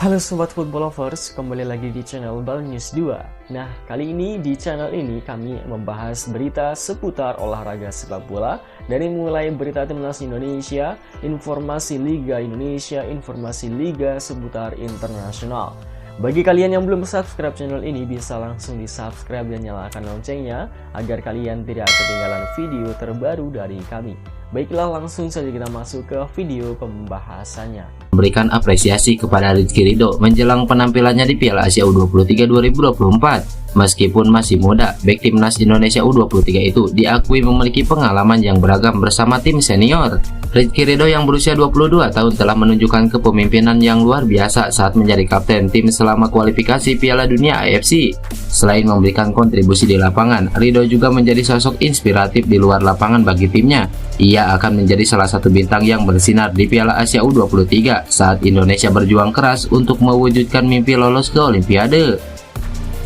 Halo Sobat Football Lovers, kembali lagi di channel Bal News 2. Nah, kali ini di channel ini kami membahas berita seputar olahraga sepak bola. Dari mulai berita timnas Indonesia, informasi Liga Indonesia, informasi Liga seputar internasional. Bagi kalian yang belum subscribe channel ini, bisa langsung di subscribe dan nyalakan loncengnya agar kalian tidak ketinggalan video terbaru dari kami. Baiklah, langsung saja kita masuk ke video pembahasannya. Memberikan apresiasi kepada Rizky Ridho menjelang penampilannya di Piala Asia U23 2024. Meskipun masih muda, bek timnas Indonesia U23 itu diakui memiliki pengalaman yang beragam bersama tim senior. Rizky Ridho yang berusia 22 tahun telah menunjukkan kepemimpinan yang luar biasa saat menjadi kapten tim selama kualifikasi Piala Dunia AFC. Selain memberikan kontribusi di lapangan, Ridho juga menjadi sosok inspiratif di luar lapangan bagi timnya. Ia akan menjadi salah satu bintang yang bersinar di Piala Asia U23 saat Indonesia berjuang keras untuk mewujudkan mimpi lolos ke Olimpiade.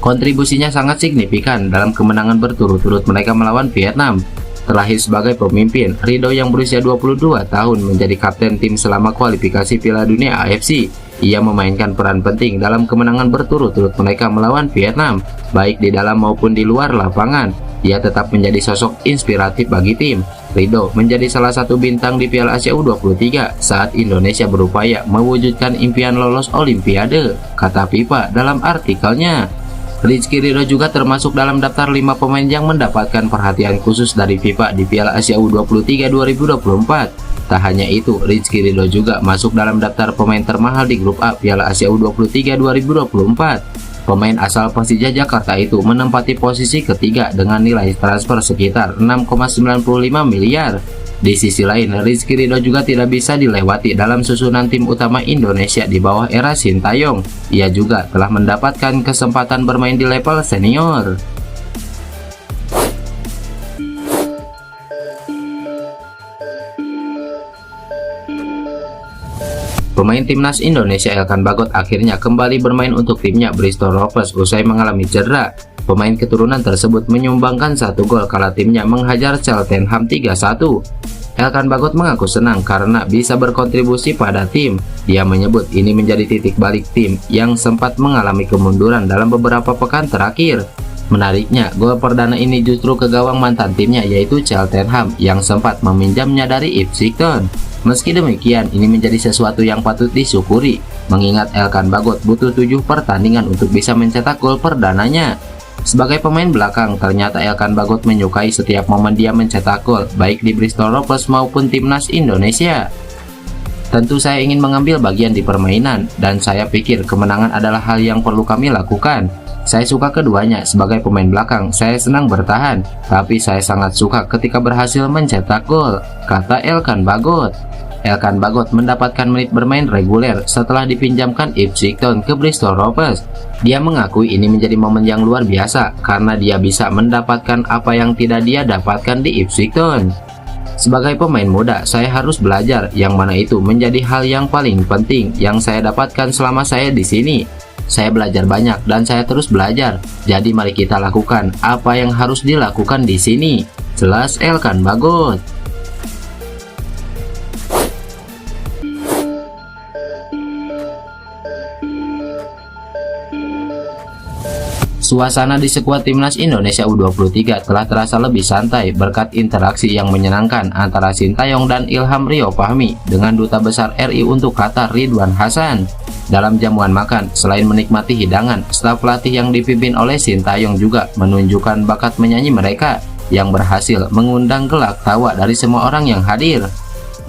Kontribusinya sangat signifikan dalam kemenangan berturut-turut mereka melawan Vietnam. Terlahir sebagai pemimpin, Ridho yang berusia 22 tahun menjadi kapten tim selama kualifikasi Piala Dunia AFC. Ia memainkan peran penting dalam kemenangan berturut-turut mereka melawan Vietnam, baik di dalam maupun di luar lapangan. Ia tetap menjadi sosok inspiratif bagi tim. Ridho menjadi salah satu bintang di Piala Asia U23 saat Indonesia berupaya mewujudkan impian lolos Olimpiade, kata FIFA dalam artikelnya. Rizky Ridho juga termasuk dalam daftar 5 pemain yang mendapatkan perhatian khusus dari FIFA di Piala Asia U23 2024. Tak hanya itu, Rizky Ridho juga masuk dalam daftar pemain termahal di grup A Piala Asia U23 2024. Pemain asal Persija Jakarta itu menempati posisi ketiga dengan nilai transfer sekitar 6,95 miliar. Di sisi lain, Rizky Ridho juga tidak bisa dilewati dalam susunan tim utama Indonesia di bawah era Sintayong. Ia juga telah mendapatkan kesempatan bermain di level senior. Pemain timnas Indonesia Elkan Bagot akhirnya kembali bermain untuk timnya Bristol Rovers usai mengalami cedera. Pemain keturunan tersebut menyumbangkan 1 gol kala timnya menghajar Cheltenham 3-1. Elkan Bagot mengaku senang karena bisa berkontribusi pada tim. Dia menyebut ini menjadi titik balik tim yang sempat mengalami kemunduran dalam beberapa pekan terakhir. Menariknya, gol perdana ini justru ke gawang mantan timnya yaitu Cheltenham yang sempat meminjamnya dari Ipswich Town. Meski demikian, ini menjadi sesuatu yang patut disyukuri, mengingat Elkan Bagot butuh 7 pertandingan untuk bisa mencetak gol perdananya. Sebagai pemain belakang, ternyata Elkan Bagot menyukai setiap momen dia mencetak gol, baik di Bristol Rovers maupun timnas Indonesia. Tentu saya ingin mengambil bagian di permainan, dan saya pikir kemenangan adalah hal yang perlu kami lakukan. Saya suka keduanya. Sebagai pemain belakang, saya senang bertahan, tapi saya sangat suka ketika berhasil mencetak gol, kata Elkan Bagot. Elkan Bagot mendapatkan menit bermain reguler setelah dipinjamkan Ipswich Town ke Bristol Rovers. Dia mengakui ini menjadi momen yang luar biasa karena dia bisa mendapatkan apa yang tidak dia dapatkan di Ipswich Town. Sebagai pemain muda, saya harus belajar, yang mana itu menjadi hal yang paling penting yang saya dapatkan selama saya di sini. Saya belajar banyak dan saya terus belajar. Jadi mari kita lakukan apa yang harus dilakukan di sini, jelas Elkan Bagot. Suasana di skuad timnas Indonesia U23 telah terasa lebih santai berkat interaksi yang menyenangkan antara Sintayong dan Ilham Rio Fahmi dengan Duta Besar RI untuk Qatar Ridwan Hasan. Dalam jamuan makan, selain menikmati hidangan, staf pelatih yang dipimpin oleh Sintayong juga menunjukkan bakat menyanyi mereka yang berhasil mengundang gelak tawa dari semua orang yang hadir.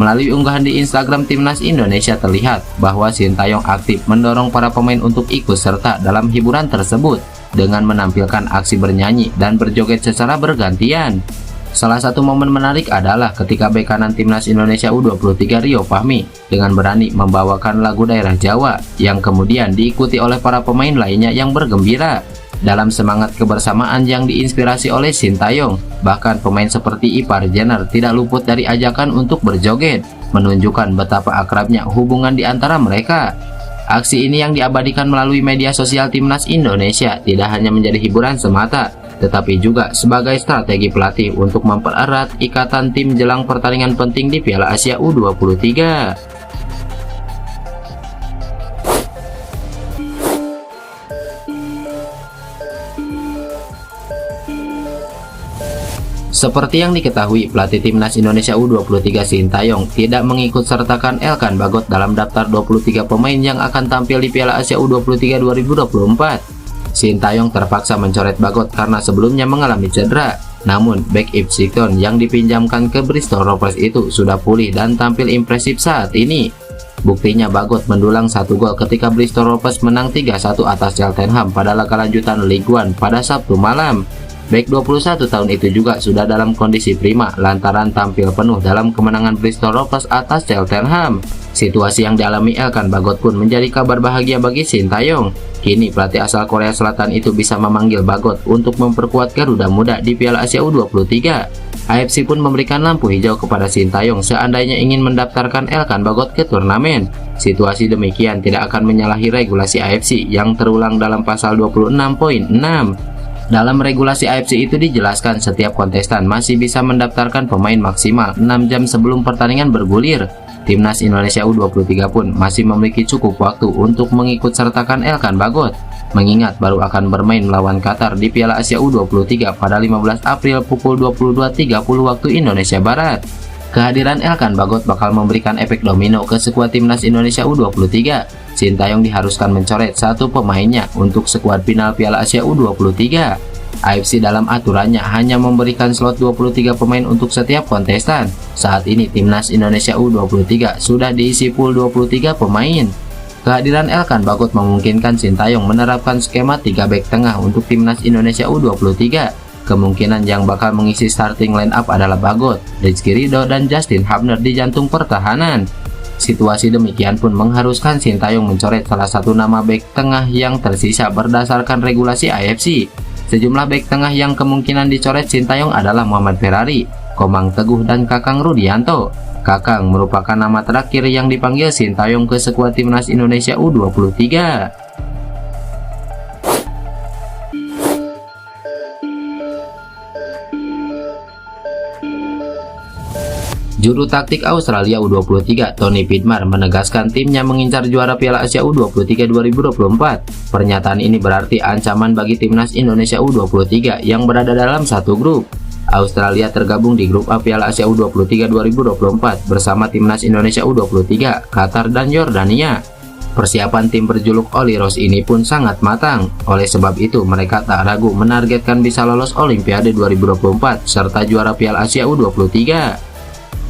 Melalui unggahan di Instagram timnas Indonesia terlihat bahwa Sintayong aktif mendorong para pemain untuk ikut serta dalam hiburan tersebut dengan menampilkan aksi bernyanyi dan berjoget secara bergantian. Salah satu momen menarik adalah ketika bek kanan timnas Indonesia U23 Rio Fahmi dengan berani membawakan lagu daerah Jawa yang kemudian diikuti oleh para pemain lainnya yang bergembira. Dalam semangat kebersamaan yang diinspirasi oleh Sintayong, bahkan pemain seperti Ipar Jenner tidak luput dari ajakan untuk berjoget, menunjukkan betapa akrabnya hubungan di antara mereka. Aksi ini yang diabadikan melalui media sosial timnas Indonesia tidak hanya menjadi hiburan semata, tetapi juga sebagai strategi pelatih untuk mempererat ikatan tim jelang pertandingan penting di Piala Asia U23. Seperti yang diketahui, pelatih timnas Indonesia U23 Sintayong tidak mengikut sertakan Elkan Bagot dalam daftar 23 pemain yang akan tampil di Piala Asia U23 2024. Sintayong terpaksa mencoret Bagot karena sebelumnya mengalami cedera. Namun, bek Ipswich yang dipinjamkan ke Bristol Rovers itu sudah pulih dan tampil impresif saat ini. Buktinya Bagot mendulang 1 gol ketika Bristol Rovers menang 3-1 atas Cheltenham pada laga lanjutan Ligue 1 pada Sabtu malam. Bek 21 tahun itu juga sudah dalam kondisi prima lantaran tampil penuh dalam kemenangan Bristol Rovers atas Cheltenham. Situasi yang dialami Elkan Bagot pun menjadi kabar bahagia bagi Sintayong. Kini pelatih asal Korea Selatan itu bisa memanggil Bagot untuk memperkuat Garuda Muda di Piala Asia U23. AFC pun memberikan lampu hijau kepada Sintayong seandainya ingin mendaftarkan Elkan Bagot ke turnamen. Situasi demikian tidak akan menyalahi regulasi AFC yang terulang dalam pasal 26.6. Dalam regulasi AFC itu dijelaskan setiap kontestan masih bisa mendaftarkan pemain maksimal 6 jam sebelum pertandingan bergulir. Timnas Indonesia U23 pun masih memiliki cukup waktu untuk mengikut sertakan Elkan Bagot, mengingat baru akan bermain melawan Qatar di Piala Asia U23 pada 15 April pukul 22.30 waktu Indonesia Barat. Kehadiran Elkan Bagot bakal memberikan efek domino ke skuad Timnas Indonesia U23. Sintayong diharuskan mencoret 1 pemainnya untuk skuad final Piala Asia U23. AFC dalam aturannya hanya memberikan slot 23 pemain untuk setiap kontestan. Saat ini Timnas Indonesia U23 sudah diisi pool 23 pemain. Kehadiran Elkan Bagot memungkinkan Sintayong menerapkan skema 3 bek tengah untuk Timnas Indonesia U23. Kemungkinan yang bakal mengisi starting line up adalah Bagot, Rizky Ridho, dan Justin Hubner di jantung pertahanan. Situasi demikian pun mengharuskan Sintayong mencoret salah satu nama bek tengah yang tersisa berdasarkan regulasi AFC. Sejumlah bek tengah yang kemungkinan dicoret Sintayong adalah Muhammad Ferrari, Komang Teguh, dan Kakang Rudianto. Kakang merupakan nama terakhir yang dipanggil Sintayong ke skuad Timnas Indonesia U23. Juru taktik Australia U23 Tony Pidmar menegaskan timnya mengincar juara Piala Asia U23 2024. Pernyataan ini berarti ancaman bagi Timnas Indonesia U23 yang berada dalam satu grup. Australia tergabung di grup A Piala Asia U23 2024 bersama Timnas Indonesia U23, Qatar, dan Yordania. Persiapan tim berjuluk Oliros ini pun sangat matang. Oleh sebab itu, mereka tak ragu menargetkan bisa lolos Olimpiade 2024 serta juara Piala Asia U23.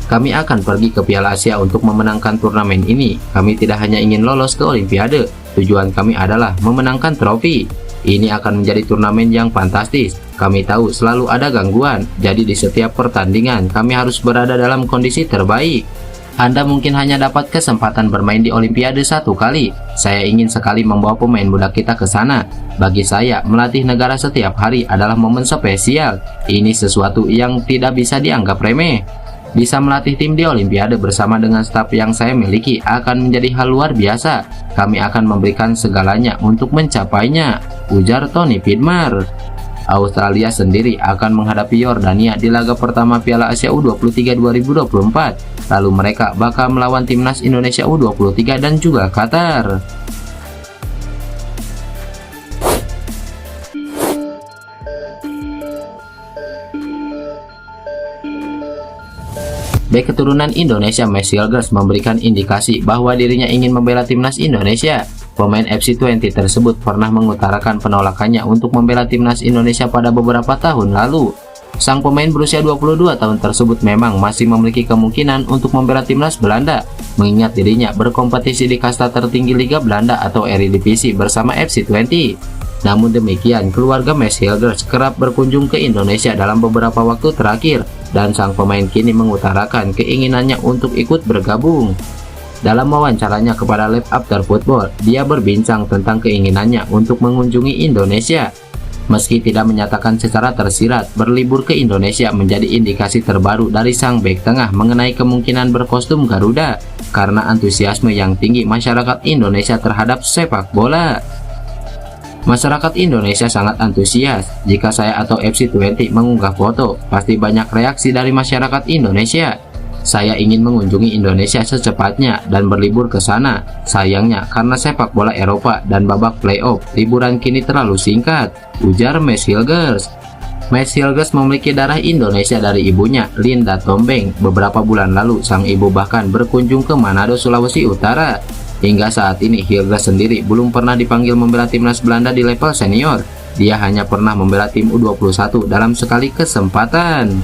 Kami akan pergi ke Piala Asia untuk memenangkan turnamen ini. Kami tidak hanya ingin lolos ke Olimpiade, tujuan kami adalah memenangkan trofi. Ini akan menjadi turnamen yang fantastis. Kami tahu selalu ada gangguan, jadi di setiap pertandingan kami harus berada dalam kondisi terbaik. Anda mungkin hanya dapat kesempatan bermain di Olimpiade 1 kali. Saya ingin sekali membawa pemain muda kita ke sana. Bagi saya, melatih negara setiap hari adalah momen spesial. Ini sesuatu yang tidak bisa dianggap remeh. Bisa melatih tim di Olimpiade bersama dengan staf yang saya miliki akan menjadi hal luar biasa. Kami akan memberikan segalanya untuk mencapainya, ujar Tony Pidmar. Australia sendiri akan menghadapi Yordania di laga pertama Piala Asia U23 2024. Lalu mereka bakal melawan Timnas Indonesia U23 dan juga Qatar. Bek keturunan Indonesia Max Hilgers memberikan indikasi bahwa dirinya ingin membela Timnas Indonesia. Pemain FC20 tersebut pernah mengutarakan penolakannya untuk membela Timnas Indonesia pada beberapa tahun lalu. Sang pemain berusia 22 tahun tersebut memang masih memiliki kemungkinan untuk membela Timnas Belanda, mengingat dirinya berkompetisi di kasta tertinggi Liga Belanda atau Eredivisie bersama FC20. Namun demikian, keluarga Max Hilgers kerap berkunjung ke Indonesia dalam beberapa waktu terakhir, dan sang pemain kini mengutarakan keinginannya untuk ikut bergabung. Dalam wawancaranya kepada Live After Football, dia berbincang tentang keinginannya untuk mengunjungi Indonesia. Meski tidak menyatakan secara tersirat, berlibur ke Indonesia menjadi indikasi terbaru dari sang bek tengah mengenai kemungkinan berkostum Garuda karena antusiasme yang tinggi masyarakat Indonesia terhadap sepak bola. Masyarakat Indonesia sangat antusias. Jika saya atau FC20 mengunggah foto, pasti banyak reaksi dari masyarakat Indonesia. Saya ingin mengunjungi Indonesia secepatnya dan berlibur ke sana. Sayangnya, karena sepak bola Eropa dan babak playoff, liburan kini terlalu singkat, ujar Max Hilgers. Mas Hilgers memiliki darah Indonesia dari ibunya, Linda Tombeng. Beberapa bulan lalu, sang ibu bahkan berkunjung ke Manado, Sulawesi Utara. Hingga saat ini, Hilgers sendiri belum pernah dipanggil membela timnas Belanda di level senior. Dia hanya pernah membela tim U21 dalam sekali kesempatan.